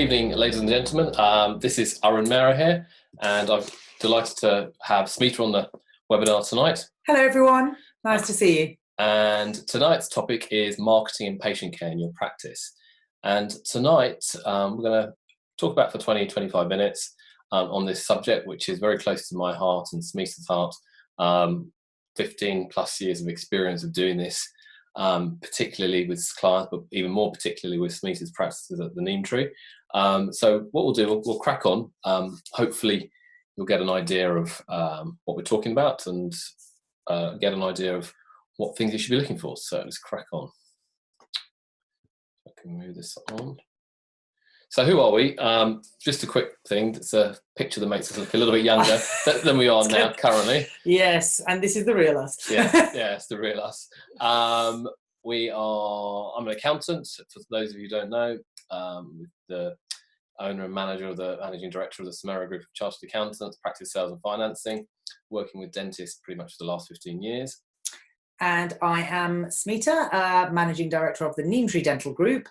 evening, ladies and gentlemen. This is Arun Mehra here, and I'm delighted to have Smita on the webinar tonight. Hello, everyone. Nice to see you. And tonight's topic is marketing and patient care in your practice. And tonight, we're going to talk about for 20-25 minutes on this subject, which is very close to my heart and Smita's heart. 15 plus years of experience of doing this, particularly with clients, but even more particularly with Smita's practices at the Neem Tree. So what we'll do, we'll crack on. Hopefully you'll get an idea of what we're talking about and get an idea of what things you should be looking for. So let's crack on. I can move this on. So who are we? Just a quick thing. It's a picture that makes us look a little bit younger than we are now currently. Yes, and this is the real us. yeah, it's the real us. I'm an accountant, for those of you who don't know, the owner and managing director of the Samara Group of Chartered Accountants, practice sales and financing, working with dentists pretty much for the last 15 years. And I am Smita, Managing Director of the Neem Tree Dental Group.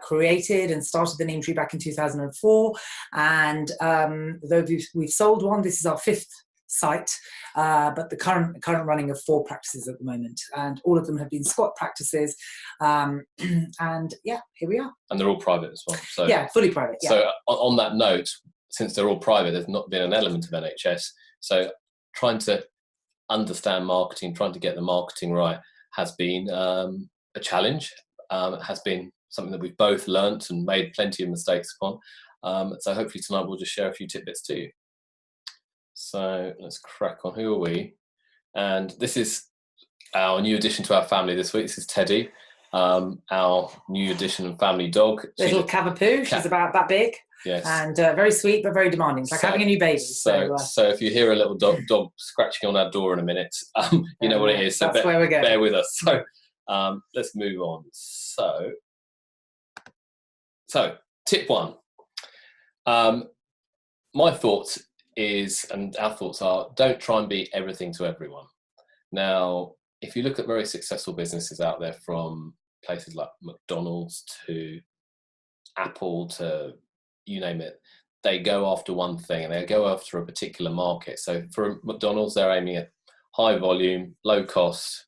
Created and started the Neem Tree back in 2004. And though we've sold one, this is our 5th site, but the current running of 4 practices at the moment. And all of them have been squat practices. And yeah, here we are. And they're all private as well. So, yeah, fully private. Yeah. So on that note, since they're all private, there's not been an element of NHS. So trying to understand marketing, trying to get the marketing right has been a challenge. It has been something that we've both learnt and made plenty of mistakes upon. So hopefully tonight we'll just share a few tidbits to you. So let's crack on. Who are we? And this is our new addition to our family this week. This is Teddy, our new addition and family dog. Little Cavapoo. She's about that big. Yes. And very sweet, but very demanding. It's like having a new baby. So if you hear a little dog scratching on our door in a minute, you know what it is. So that's where we're going. Bear with us. So let's move on. So tip 1. My thoughts is, and our thoughts are, don't try and be everything to everyone. Now, if you look at very successful businesses out there, from places like McDonald's to Apple to you name it, they go after one thing and they go after a particular market. So for McDonald's, they're aiming at high volume, low cost.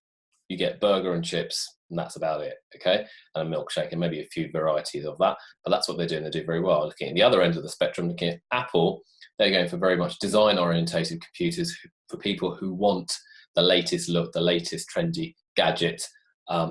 You get burger and chips, and that's about it, okay? And a milkshake, and maybe a few varieties of that. But that's what they're doing. They do very well. Looking at the other end of the spectrum, looking at Apple, they're going for very much design-orientated computers for people who want the latest look, the latest trendy gadget.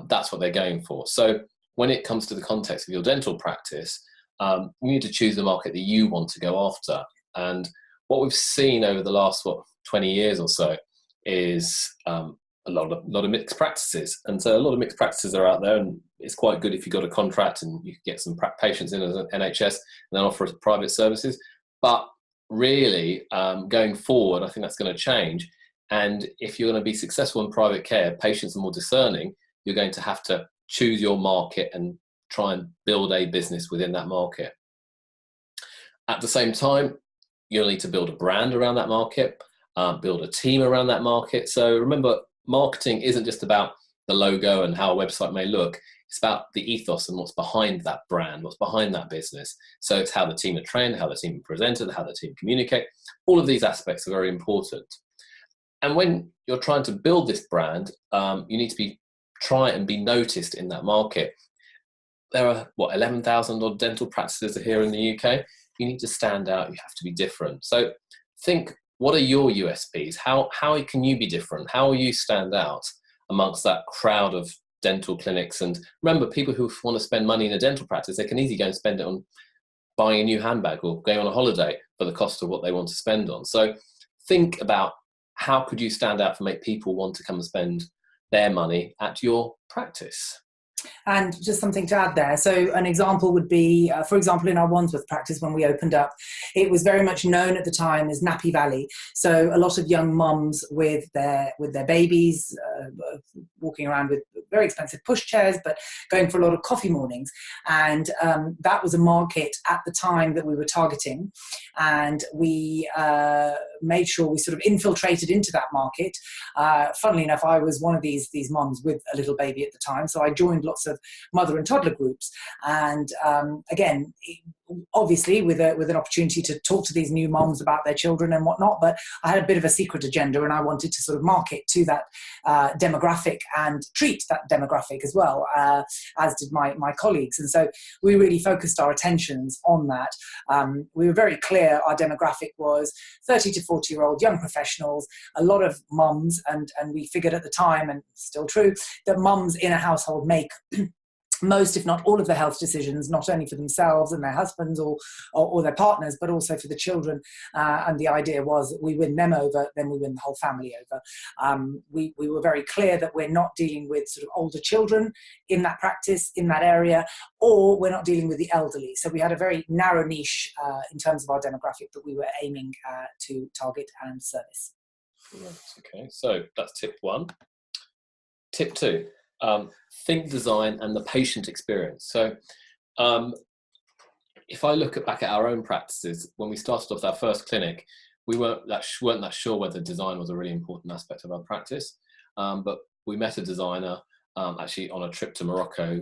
That's what they're going for. So when it comes to the context of your dental practice, you need to choose the market that you want to go after. And what we've seen over the last 20 years or so is a lot of mixed practices. And so a lot of mixed practices are out there, and it's quite good if you've got a contract and you can get some patients in as an NHS and then offer private services. But really, going forward, I think that's going to change. And if you're going to be successful in private care, patients are more discerning. You're going to have to choose your market and try and build a business within that market. At the same time, you'll need to build a brand around that market, build a team around that market. So remember, marketing isn't just about the logo and how a website may look. It's about the ethos and what's behind that brand, what's behind that business. So it's how the team are trained, how the team are presented, how the team communicate. All of these aspects are very important. And when you're trying to build this brand, you need to try and be noticed in that market. There are 11,000 odd dental practices here in the UK. You need to stand out. You have to be different. So think, what are your USPs? How can you be different? How will you stand out amongst that crowd of dental clinics? And remember, people who want to spend money in a dental practice, they can easily go and spend it on buying a new handbag or going on a holiday for the cost of what they want to spend on. So think about, how could you stand out to make people want to come and spend their money at your practice? And just something to add there. So an example would be, for example, in our Wandsworth practice, when we opened up, it was very much known at the time as Nappy Valley. So a lot of young mums with their babies, walking around with very expensive pushchairs, but going for a lot of coffee mornings. And that was a market at the time that we were targeting. And we made sure we sort of infiltrated into that market. Funnily enough, I was one of these moms with a little baby at the time. So I joined lots of mother and toddler groups. And again, obviously with an opportunity to talk to these new moms about their children and whatnot, but I had a bit of a secret agenda, and I wanted to sort of market to that demographic and treat that demographic as well, as did my colleagues. And so we really focused our attentions on that. We were very clear our demographic was 30 to 40-year-old young professionals, a lot of mums, and we figured at the time, and still true, that mums in a household make most, if not all, of the health decisions, not only for themselves and their husbands or their partners, but also for the children. And the idea was that we win them over, then we win the whole family over. We were very clear that we're not dealing with sort of older children in that practice, in that area, or we're not dealing with the elderly. So we had a very narrow niche in terms of our demographic that we were aiming to target and service. Right, okay, so that's tip 1. Tip 2. Think design and the patient experience. So if I look back at our own practices, when we started off our first clinic, we weren't that sure whether design was a really important aspect of our practice, but we met a designer actually on a trip to Morocco,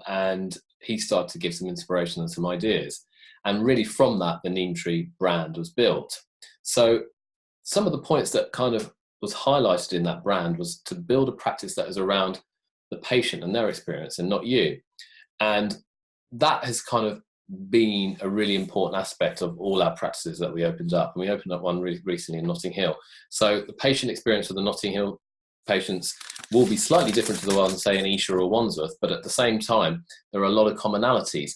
and he started to give some inspiration and some ideas, and really from that the Neemtree brand was built. So some of the points that kind of was highlighted in that brand was to build a practice that is around the patient and their experience and not you. And that has kind of been a really important aspect of all our practices that we opened up. And we opened up one really recently in Notting Hill. So the patient experience for the Notting Hill patients will be slightly different to the one, say, in Esher or Wandsworth, but at the same time, there are a lot of commonalities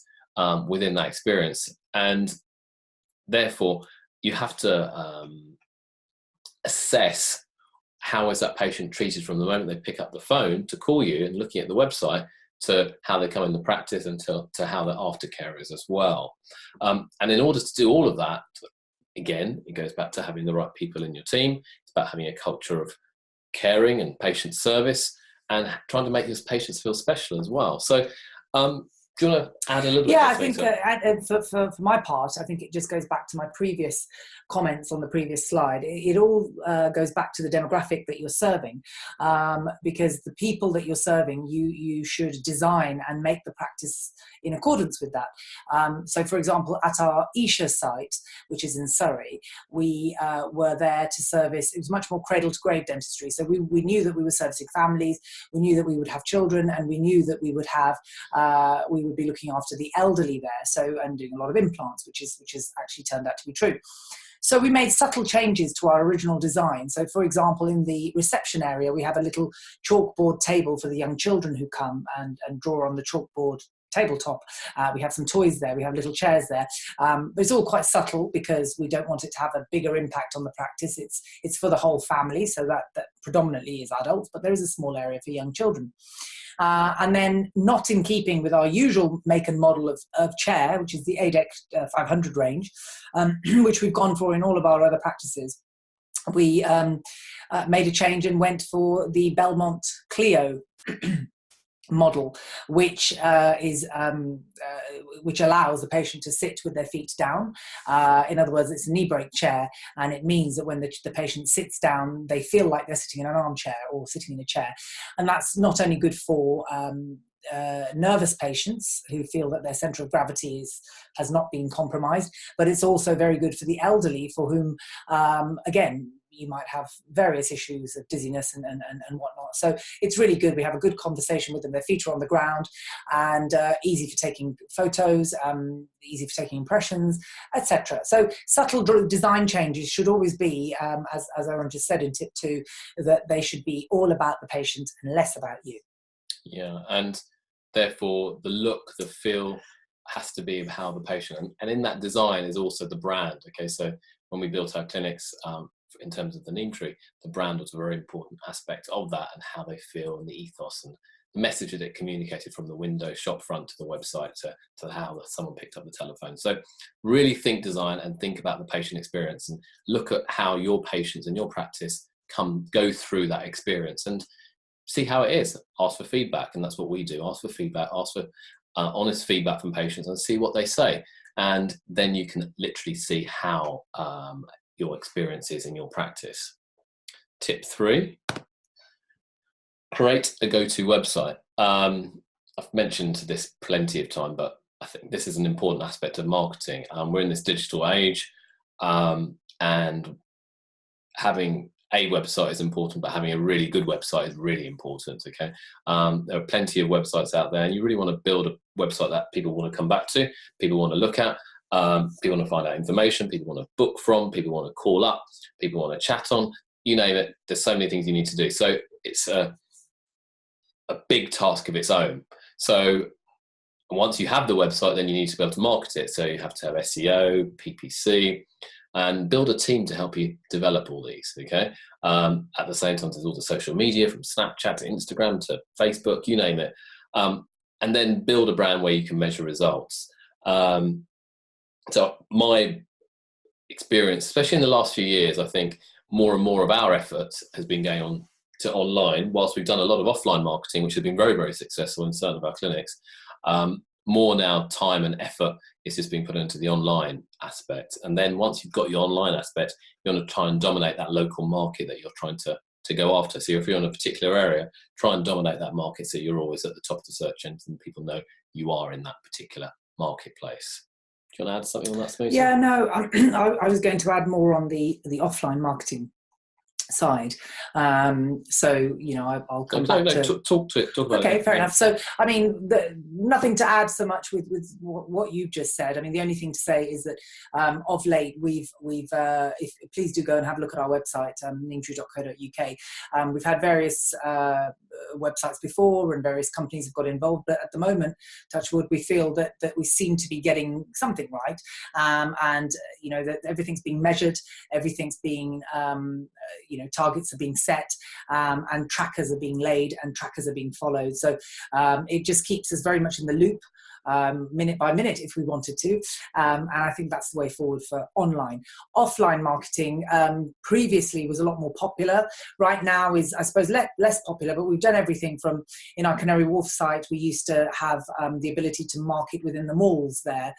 within that experience. And therefore, you have to assess how is that patient treated from the moment they pick up the phone to call you and looking at the website to how they come in the practice and to how their aftercare is as well. And in order to do all of that, again, it goes back to having the right people in your team. It's about having a culture of caring and patient service and trying to make those patients feel special as well. So do you want to add a little bit? Yeah, I think for my part, I think it just goes back to my previous comments on the previous slide. It all goes back to the demographic that you're serving, because the people that you're serving, you should design and make the practice in accordance with that. So, for example, at our Esher site, which is in Surrey, we were there to service, it was much more cradle-to-grave dentistry. So we knew that we were servicing families, we knew that we would have children, and we knew that we would have, we would be looking after the elderly there, so, and doing a lot of implants, which has actually turned out to be true. So we made subtle changes to our original design. So, for example, in the reception area, we have a little chalkboard table for the young children who come and draw on the chalkboard tabletop. We have some toys there, we have little chairs there, but it's all quite subtle because we don't want it to have a bigger impact on the practice. It's for the whole family, so that predominantly is adults, but there is a small area for young children. And then, not in keeping with our usual make and model of chair, which is the ADEC 500 range, which we've gone for in all of our other practices, we made a change and went for the Belmont Clio model, which which allows the patient to sit with their feet down. In other words, it's a knee break chair, and it means that when the patient sits down, they feel like they're sitting in an armchair or sitting in a chair. And that's not only good for nervous patients who feel that their centre of gravity has not been compromised, but it's also very good for the elderly, for whom, again, you might have various issues of dizziness and whatnot. So it's really good. We have a good conversation with them. Their feet are on the ground and easy for taking photos, easy for taking impressions, etc. So subtle design changes should always be, as Aaron just said in tip 2, that they should be all about the patient and less about you. Yeah, and therefore the look, the feel has to be of how the patient, and in that design is also the brand. Okay, so when we built our clinics, in terms of the Neemtree, the brand was a very important aspect of that, and how they feel and the ethos and the message that it communicated from the window shop front to the website to how someone picked up the telephone. So really think design and think about the patient experience and look at how your patients in your practice go through that experience. And see how it is. Ask for feedback, and that's what we do. Ask for feedback, ask for honest feedback from patients, and see what they say. And then you can literally see how your experience is in your practice. Tip 3, create a go-to website. I've mentioned this plenty of time, but I think this is an important aspect of marketing. We're in this digital age, and having a website is important, but having a really good website is really important. Okay, there are plenty of websites out there, and you really want to build a website that people want to come back to, people want to look at, people want to find out information, people want to book from, people want to call up, people want to chat on. You name it. There's so many things you need to do. So it's a big task of its own. So once you have the website, then you need to be able to market it. So you have to have SEO, PPC, and build a team to help you develop all these. Okay. At the same time, there's all the social media, from Snapchat to Instagram to Facebook, you name it. And then build a brand where you can measure results. So my experience, especially in the last few years, I think more and more of our effort has been going on to online, whilst we've done a lot of offline marketing, which has been very, very successful in certain of our clinics. More now time and effort is just being put into the online aspect. And then once you've got your online aspect, you want to try and dominate that local market that you're trying to go after. So if you're in a particular area, try and dominate that market so you're always at the top of the search engine and people know you are in that particular marketplace. Do you want to add something on that, Smita? Yeah, no, I was going to add more on the offline marketing side. So, you know, I'll come back to... Talk to it. Talk about it. Okay, fair enough. So, I mean, nothing to add so much with what you've just said. I mean, the only thing to say is that of late, we've please do go and have a look at our website, neemtree.co.uk. We've had various websites before, and various companies have got involved, but at the moment, touch wood, we feel that we seem to be getting something right, and you know, that everything's being measured, everything's being you know, targets are being set, and trackers are being laid, and trackers are being followed. So it just keeps us very much in the loop, minute by minute, if we wanted to. And I think that's the way forward for online. Offline marketing previously was a lot more popular. Right now is, I suppose, less popular, but we've done everything from, in our Canary Wharf site, we used to have the ability to market within the malls there.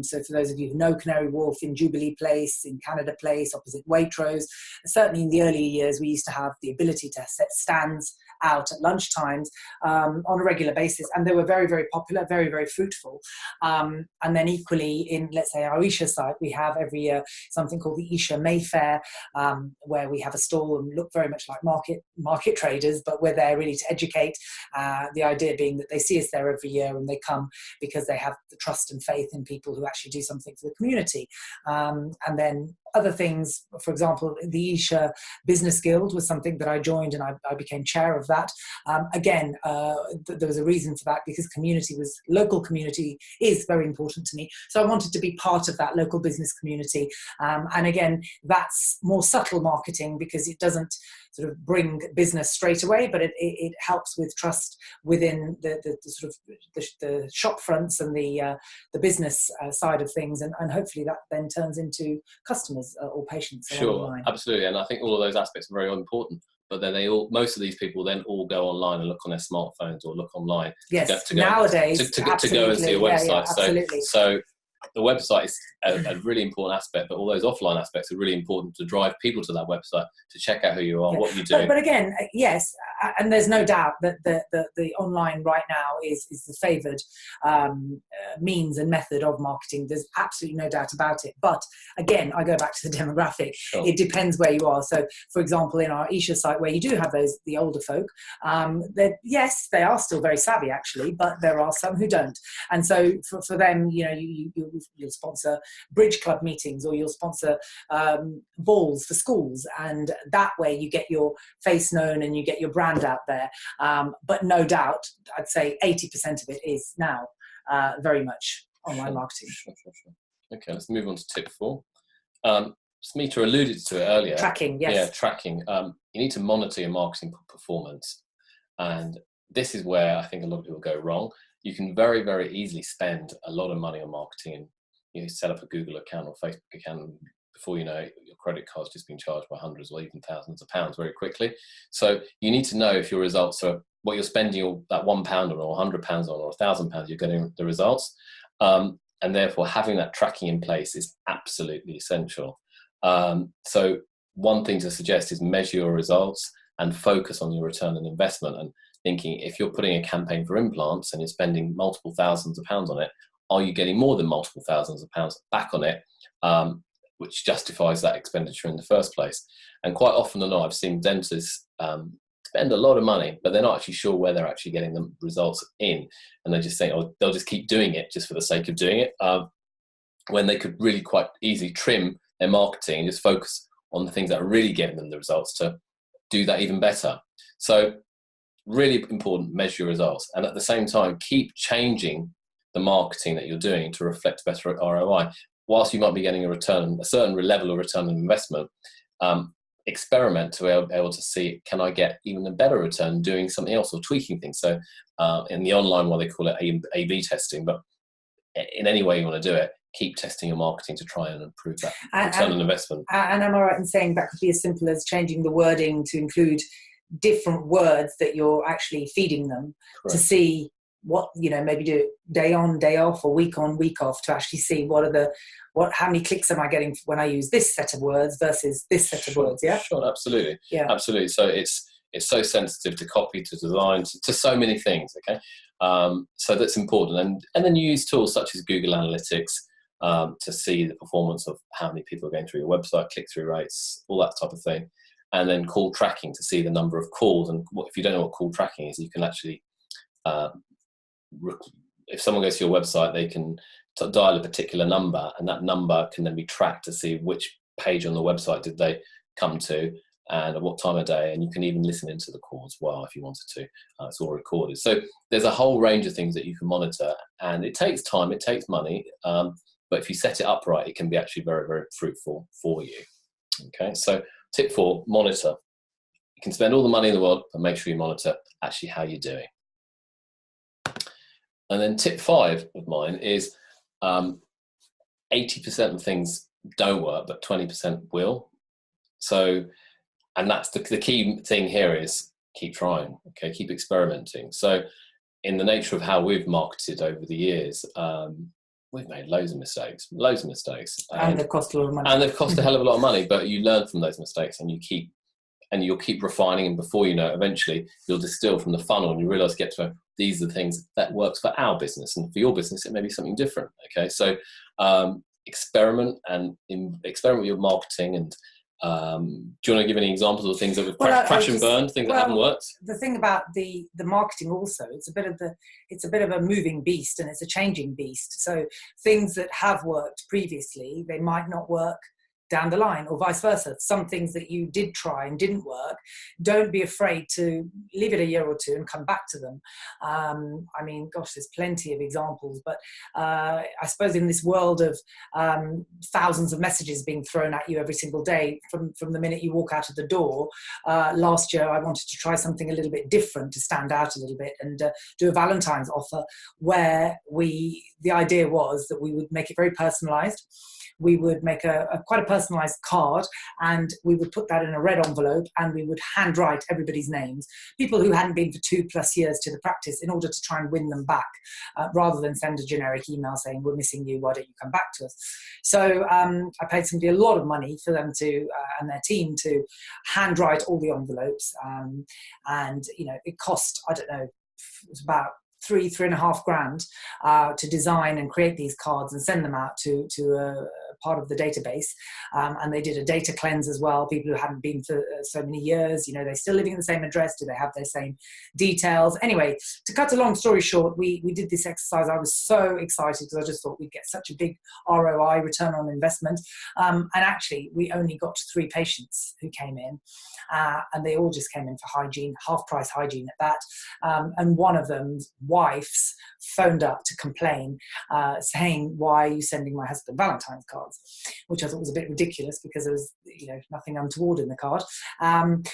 So for those of you who know Canary Wharf, in Jubilee Place, in Canada Place, opposite Waitrose, certainly in the early years, we used to have the ability to set stands out at lunchtimes on a regular basis, and they were very, very popular, very, very fruitful. And then equally in, let's say, our Esher site, we have every year something called the Esher Mayfair, where we have a stall and look very much like market traders, but we're there really to educate. The idea being that they see us there every year, and they come because they have the trust and faith in people who actually do something for the community. And then other things, for example, the Esher Business Guild was something that I joined, and I became chair of that. Again, there was a reason for that, because local community is very important to me. So I wanted to be part of that local business community. And again, that's more subtle marketing, because it doesn't sort of bring business straight away, but it helps with trust within the sort of the shop fronts and the business side of things, and hopefully that then turns into customers or patients. Sure, absolutely, and I think all of those aspects are very important. But then most of these people then all go online and look on their smartphones or look online. Yes, nowadays to go and see a website. Yeah, absolutely. So the website is a really important aspect, but all those offline aspects are really important to drive people to that website, to check out who you are, what you do. But again, yes, and there's no doubt that the online right now is the favoured means and method of marketing. There's absolutely no doubt about it. But again, I go back to the demographic. Sure. It depends where you are. So, for example, in our Esher site, where you do have the older folk, yes, they are still very savvy actually, but there are some who don't. And so for them, you know, you'll sponsor bridge club meetings, or you'll sponsor balls for schools, and that way you get your face known and you get your brand out there. But no doubt, I'd say 80% of it is now very much online marketing. Sure. Okay, let's move on to tip 4. Smita alluded to it earlier. Tracking, yes. Yeah, tracking. You need to monitor your marketing performance, and this is where I think a lot of people go wrong. You can very, very easily spend a lot of money on marketing, and you set up a Google account or Facebook account and before you know it, your credit card's just been charged by hundreds or even thousands of pounds very quickly. So you need to know if your results are what you're spending that £1 on, or £100 on, or £1,000, you're getting the results. And therefore having that tracking in place is absolutely essential. So one thing to suggest is measure your results and focus on your return on investment, and thinking, if you're putting a campaign for implants and you're spending multiple thousands of pounds on it, are you getting more than multiple thousands of pounds back on it, which justifies that expenditure in the first place? And quite often or not, I've seen dentists spend a lot of money, but they're not actually sure where they're actually getting the results in, and they just think, oh, they'll just keep doing it just for the sake of doing it, when they could really quite easily trim their marketing and just focus on the things that are really getting them the results to do that even better. So really important, measure your results, and at the same time keep changing the marketing that you're doing to reflect better ROI. Whilst you might be getting a certain level of return on investment, experiment to be able to see, can I get even a better return doing something else or tweaking things? So in the online world, they call it A/B testing, but in any way you want to do it, keep testing your marketing to try and improve that return on investment. And am I right in saying that could be as simple as changing the wording to include different words that you're actually feeding them? Correct. To see what, maybe do it day on, day off, or week on, week off, to actually see how many clicks am I getting when I use this set of words versus this set of words? Yeah, sure, absolutely, yeah, absolutely. So it's so sensitive to copy, to design, to so many things. Okay, so that's important, and then you use tools such as Google Analytics to see the performance of how many people are going through your website, click-through rates, all that type of thing, and then call tracking to see the number of calls. And if you don't know what call tracking is, you can actually if someone goes to your website, they can dial a particular number, and that number can then be tracked to see which page on the website did they come to and at what time of day, and you can even listen into the call as well if you wanted to. It's all recorded. So there's a whole range of things that you can monitor, and it takes time, it takes money, but if you set it up right, it can be actually very, very fruitful for you. Okay, so tip 4, monitor. You can spend all the money in the world, but make sure you monitor actually how you're doing. And then tip 5 of mine is 80% of things don't work, but 20% will. So, and that's the key thing here is keep trying, okay, keep experimenting. So in the nature of how we've marketed over the years, we've made loads of mistakes. And they've cost a lot of money. And they've cost a hell of a lot of money, but you learn from those mistakes and you'll keep refining, and before you know it, eventually you'll distill from the funnel and you realise, these are the things that works for our business, and for your business it may be something different. Okay, so experiment with your marketing. And do you want to give any examples of things that would crash and burn, things that haven't worked? The thing about the marketing also, it's a bit of a moving beast, and it's a changing beast. So things that have worked previously, they might not work down the line, or vice versa. Some things that you did try and didn't work, don't be afraid to leave it a year or two and come back to them. I mean, gosh, there's plenty of examples, but I suppose in this world of thousands of messages being thrown at you every single day from the minute you walk out of the door, last year I wanted to try something a little bit different to stand out a little bit, and do a Valentine's offer where the idea was that we would make it very personalized. We would make quite a personalised card, and we would put that in a red envelope, and we would handwrite everybody's names, people who hadn't been for 2+ years to the practice, in order to try and win them back, rather than send a generic email saying, we're missing you, why don't you come back to us? So I paid somebody a lot of money for them to, and their team, to handwrite all the envelopes. And, it cost, I don't know, it was about $3.5 grand to design and create these cards and send them out to a part of the database. And they did a data cleanse as well. People who hadn't been for so many years, they're still living in the same address. Do they have their same details? Anyway, to cut a long story short, we did this exercise. I was so excited because I just thought we'd get such a big ROI, return on investment. And actually, we only got 3 patients who came in, and they all just came in for hygiene, half price hygiene at that. And one of them wives phoned up to complain, saying, "Why are you sending my husband Valentine's cards?" Which I thought was a bit ridiculous because there was, nothing untoward in the card.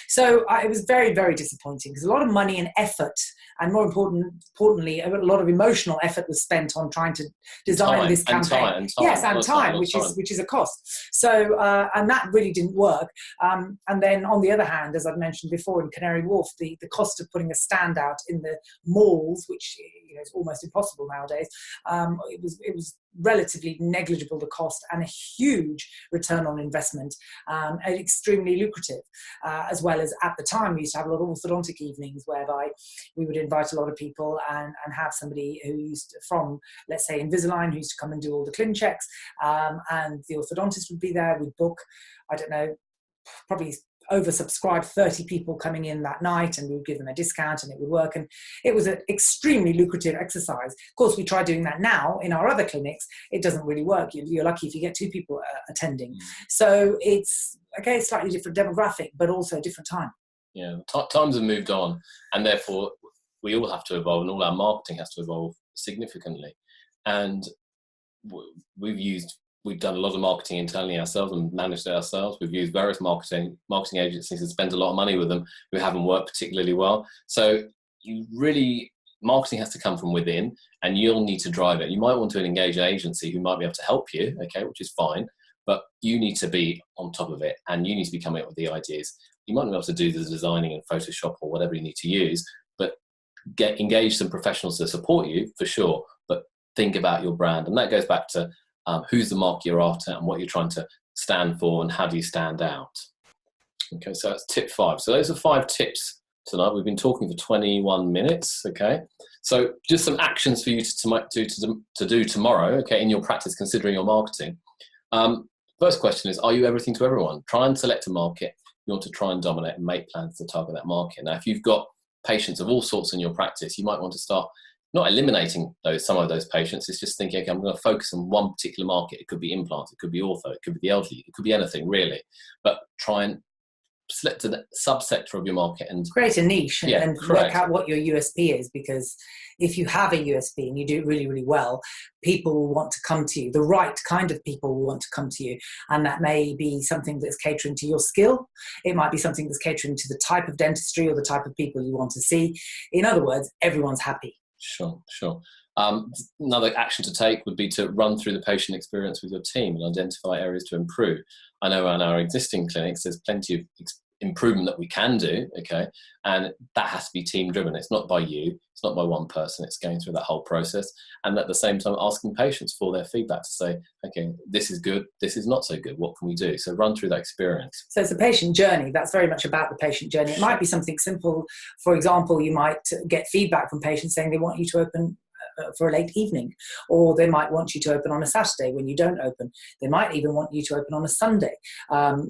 So it was very, very disappointing because a lot of money and effort, and more importantly, a lot of emotional effort was spent on trying to design this campaign. And time, which is a cost. So and that really didn't work. And then on the other hand, as I've mentioned before, in Canary Wharf, the cost of putting a stand out in the malls, which is almost impossible nowadays, it was relatively negligible, the cost, and a huge return on investment, and extremely lucrative, as well as at the time we used to have a lot of orthodontic evenings whereby we would invite a lot of people and have somebody from, let's say, Invisalign, who used to come and do all the clean checks, and the orthodontist would be there. We'd book, I don't know, probably oversubscribed 30 people coming in that night, and we would give them a discount and it would work, and it was an extremely lucrative exercise. Of course, we try doing that now in our other clinics. It doesn't really work. You're lucky if you get 2 people attending. So it's slightly different demographic, but also a different time. Times have moved on, and therefore we all have to evolve, and all our marketing has to evolve significantly. And we've done a lot of marketing internally ourselves and managed it ourselves. We've used various marketing agencies and spent a lot of money with them who haven't worked particularly well. So marketing has to come from within, and you'll need to drive it. You might want to engage an agency who might be able to help you, which is fine, but you need to be on top of it, and you need to be coming up with the ideas. You might not be able to do the designing in Photoshop or whatever you need to use, but engage some professionals to support you for sure, but think about your brand. And that goes back to who's the mark you're after and what you're trying to stand for, and how do you stand out. Okay, so that's tip 5. So those are 5 tips tonight. We've been talking for 21 minutes. Okay, so just some actions for you to do tomorrow, in your practice, considering your marketing. First question is, are you everything to everyone? Try and select a market you want to try and dominate, and make plans to target that market. Now, if you've got patients of all sorts in your practice, you might want to start not eliminating some of those patients. It's just thinking, I'm going to focus on one particular market. It could be implants, it could be ortho, it could be the elderly, it could be anything really. But try and select a subsector of your market and create a niche and work out what your USP is. Because if you have a USP and you do it really, really well, people will want to come to you. The right kind of people will want to come to you. And that may be something that's catering to your skill. It might be something that's catering to the type of dentistry or the type of people you want to see. In other words, everyone's happy. Sure. Another action to take would be to run through the patient experience with your team and identify areas to improve. I know in our existing clinics, there's plenty of improvement that we can do, and that has to be team driven. It's not by you, it's not by one person, it's going through that whole process, and at the same time asking patients for their feedback to say, this is good, this is not so good, what can we do? So run through that experience. So it's a patient journey. That's very much about the patient journey. It might be something simple. For example, you might get feedback from patients saying they want you to open for a late evening, or they might want you to open on a Saturday when you don't open. They might even want you to open on a Sunday.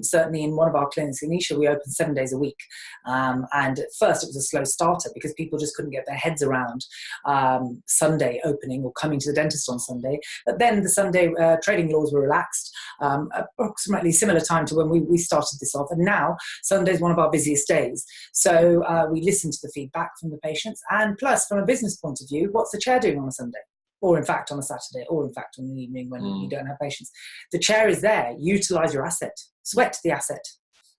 Certainly in one of our clinics in Isha, we open 7 days a week. And at first it was a slow starter because people just couldn't get their heads around Sunday opening or coming to the dentist on Sunday. But then the Sunday trading laws were relaxed, approximately similar time to when we started this off. And now Sunday is one of our busiest days. So we listen to the feedback from the patients. And plus, from a business point of view, what's the chair doing on a Sunday, or in fact on a Saturday, or in fact on the evening when you don't have patients? The chair is there. Utilize your asset. Sweat the asset.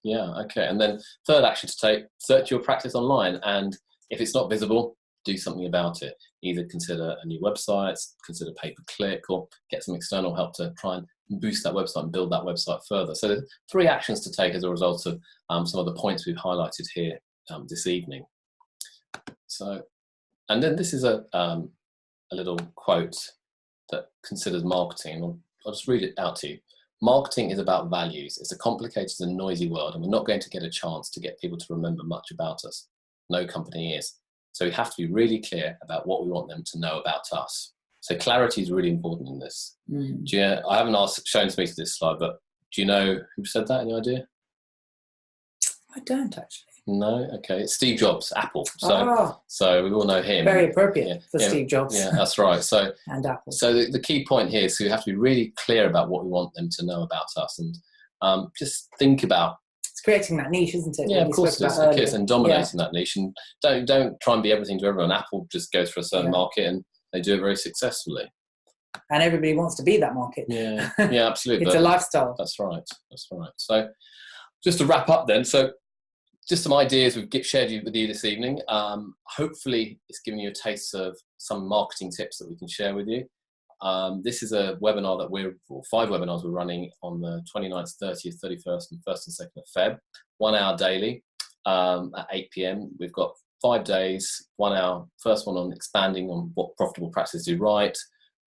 And then third action to take, search your practice online, and if it's not visible, do something about it. Either consider a new website, consider pay-per-click, or get some external help to try and boost that website and build that website further. So 3 actions to take as a result of some of the points we've highlighted here this evening. So, and then this is a little quote that considers marketing. I'll just read it out to you. Marketing is about values. It's a complicated and noisy world, and we're not going to get a chance to get people to remember much about us. No company is. So we have to be really clear about what we want them to know about us. So clarity is really important in this. I haven't shown Smita this slide, but do you know who said that? Any idea? I don't actually. No? Okay. It's Steve Jobs, Apple. So we all know him. Very appropriate for Steve Jobs. Yeah, that's right. So and Apple. So the key point here is we have to be really clear about what we want them to know about us, and just think about, it's creating that niche, isn't it? Yeah, of course it is. And dominating that niche. And don't try and be everything to everyone. Apple just goes for a certain market and they do it very successfully. And everybody wants to be that market. Yeah, yeah, absolutely. It's a lifestyle. That's right. So just to wrap up then, so just some ideas we've shared with you this evening. Hopefully it's given you a taste of some marketing tips that we can share with you. This is a webinar that 5 webinars we're running on the 29th, 30th, 31st and 1st and 2nd of Feb, 1 hour daily at 8 p.m. We've got 5 days, 1 hour, first one on expanding on what profitable practices do right.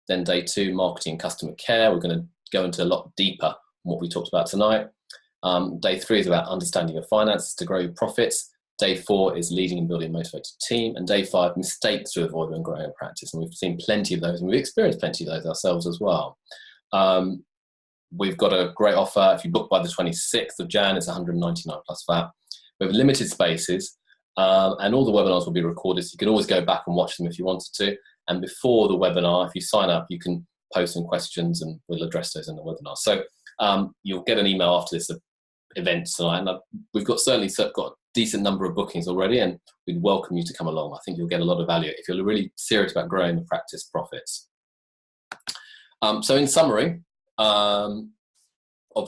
Then day 2, marketing and customer care. We're going to go into a lot deeper on what we talked about tonight. Day 3 is about understanding your finances to grow your profits. Day 4 is leading and building a motivated team. And day 5, mistakes to avoid when growing a practice. And we've seen plenty of those, and we've experienced plenty of those ourselves as well. We've got a great offer. If you book by the 26th of Jan, it's 199 plus VAT. We have limited spaces, and all the webinars will be recorded. So you can always go back and watch them if you wanted to. And before the webinar, if you sign up, you can post some questions and we'll address those in the webinar. So you'll get an email after this event tonight. And we've certainly got a decent number of bookings already, and we'd welcome you to come along. I think you'll get a lot of value if you're really serious about growing the practice profits. So in summary of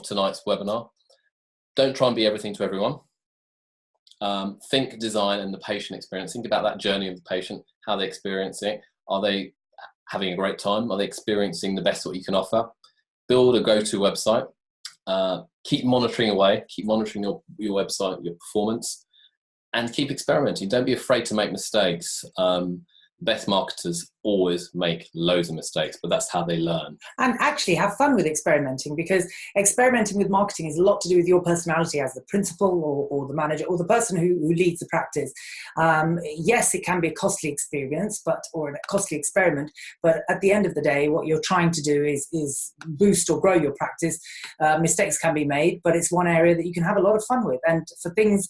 tonight's webinar, don't try and be everything to everyone. Think design and the patient experience. Think about that journey of the patient, how they're experiencing it. Are they having a great time? Are they experiencing the best what you can offer? Build a go-to website. Keep monitoring away. Keep monitoring your website, your performance, and keep experimenting. Don't be afraid to make mistakes. Best marketers always make loads of mistakes, but that's how they learn. And actually have fun with experimenting, because experimenting with marketing is a lot to do with your personality as the principal or the manager or the person who leads the practice. Yes, it can be a costly experience, or a costly experiment, but at the end of the day, what you're trying to do is boost or grow your practice. Mistakes can be made, but it's one area that you can have a lot of fun with. And for things,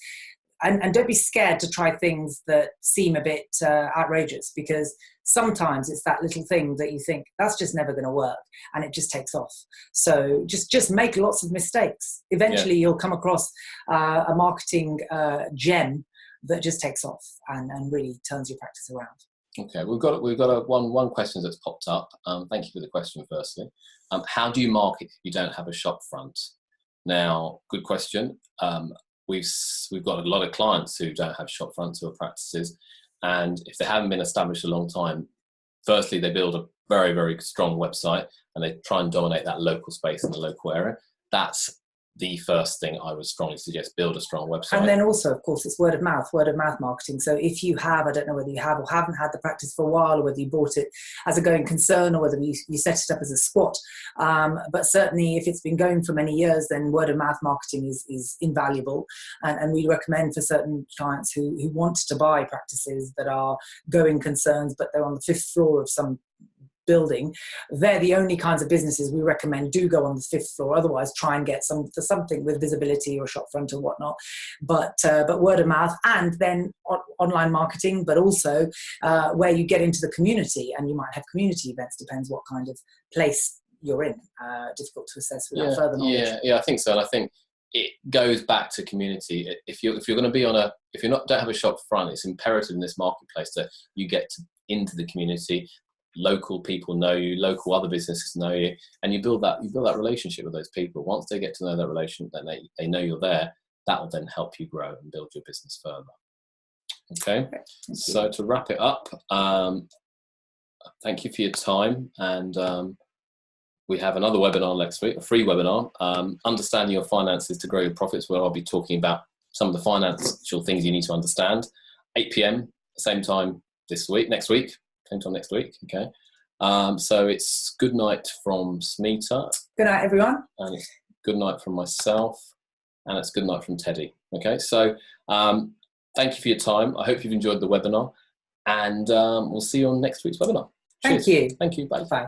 and don't be scared to try things that seem a bit outrageous, because sometimes it's that little thing that you think that's just never going to work, and it just takes off. So just make lots of mistakes. Eventually you'll come across a marketing gem that just takes off and really turns your practice around. Okay, we've got one question that's popped up. Thank you for the question firstly. How do you market if you don't have a shop front? Now, good question. We've got a lot of clients who don't have shop fronts or practices, and if they haven't been established a long time, firstly they build a very, very strong website and they try and dominate that local space in the local area. That's the first thing I would strongly suggest. Build a strong website. And then also, of course, it's word of mouth marketing. So if you have, I don't know whether you have or haven't had the practice for a while, or whether you bought it as a going concern, or whether you set it up as a squat. But certainly if it's been going for many years, then word of mouth marketing is invaluable. And we recommend for certain clients who want to buy practices that are going concerns, but they're on the 5th floor of some building, they're the only kinds of businesses we recommend do go on the 5th floor. Otherwise, try and get something with visibility or shop front or whatnot. But word of mouth, and then online marketing, but also where you get into the community, and you might have community events. Depends what kind of place you're in. Difficult to assess without further knowledge. Yeah, I think so. And I think it goes back to community. If you're going to be if you don't have a shop front, it's imperative in this marketplace that you get into the community. Local people know you, local other businesses know you, and you build that relationship with those people. Once they get to know that relationship, then they know you're there. That will then help you grow and build your business further. Okay, so to wrap it up, thank you for your time, and we have another webinar next week, a free webinar, Understanding Your Finances to Grow Your Profits, where I'll be talking about some of the financial things you need to understand. 8 p.m, same time next week. Okay. So it's good night from Smita. Good night, everyone. And it's good night from myself. And it's good night from Teddy. Okay. So thank you for your time. I hope you've enjoyed the webinar. And we'll see you on next week's webinar. Cheers. Thank you. Thank you. Bye. Bye.